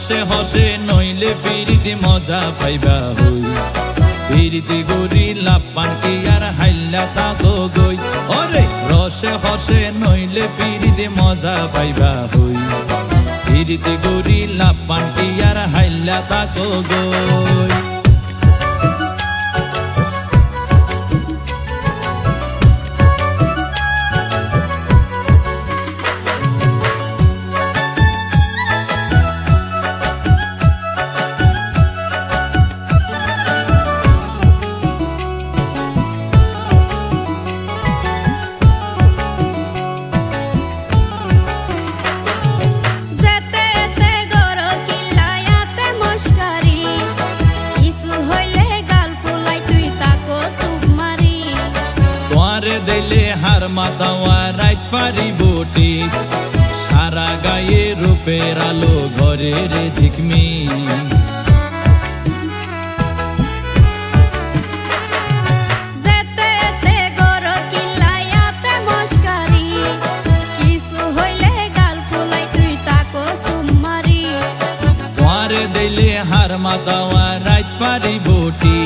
রসে হসে নইলে ফিরিতে মজা পাইবা হই ফিরিতে গরি লাপান কি আর হাইল্লা তাকো গই ওরে রসে হসে নইলে ফিরিতে মজা পাইবা হই ফিরিতে গরি লাপান কি আর হাইল্লা তাকো গই দিলে হার মাতাওয়া রাইত পারি বটি সারা গায়ে রূপের আলো ঘরের ঝিকমি দিলে হার মাতাওয়া রাইত পারি বটি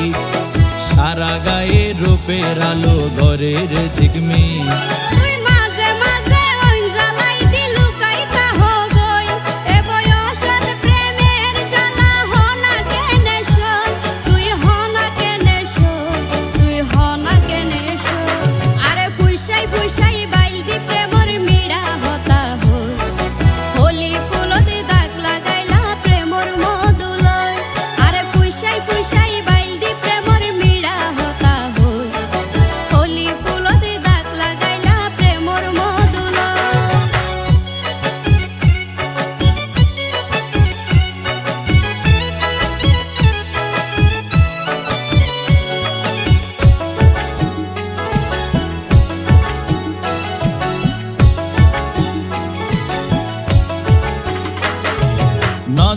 সারা গায়ে রূপের আলো ঘরের ঝিকমি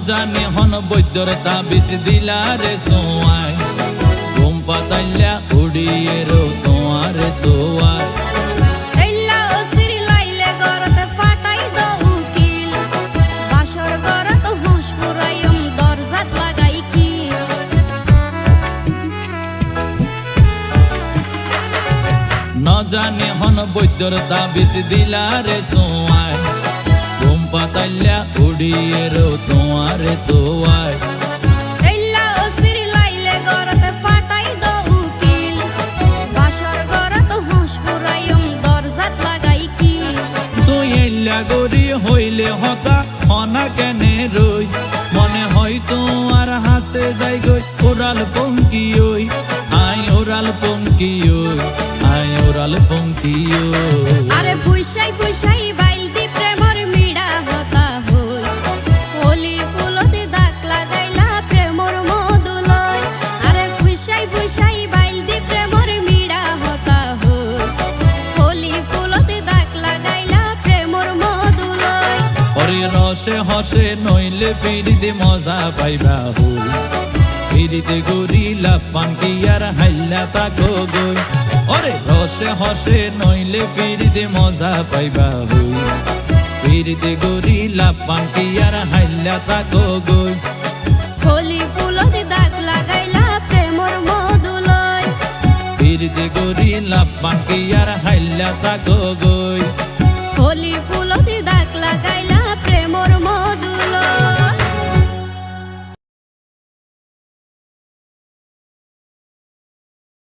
জানি হন বৈদ্যর তাবিজ দিলারে সোয়াই ঘুম পাতাইলা উড়িয়ে রো তোমার দোয়ার জানি হন বৈদ্যর তাবিজ দিলারে সোয়াই ঘুম পাতাইলা উড়িয়ে রো তোমার দোয়ার গরি হইলে হতা হনা কেনে রই মনে হয় তোমার হাসে যাই গই ওরাল পঙ্কি ওই আই ওরাল পঙ্কি ওই আই ওরাল পঙ্কি ওই আরে ফুইসাই ফুইসাই বাইলদি প্রেমর মিড়া হতা হই হোলি ফুলতে দাগ লাগাইলা প্রেমর মধুলয় আরে ফুইসাই ফুইসাই বাইলদি প্রেমর মিড়া হতা হই হোলি ফুলতে দাগ লাগাইলা প্রেমর মধুলয় ওরে রসে হসে নইলে ফিরিতে মজা পাইবা হই ফিরিতে গরি লাপান কি আর হাইল্লা তাকো গই ওরে রসে হসে নইলে ফিরিতে মজা পাইবা হই ফিরিতে গরি লাপান কি আর হাইল্লা তাকো গই হোলি ফুলতে দাগ লাগাইলা প্রেমর মধুলয় ফিরিতে গরি লাপান কি আর হাইল্লা তাকো গই হোলি ফুলতে দাগ লাগাইলা প্রেমর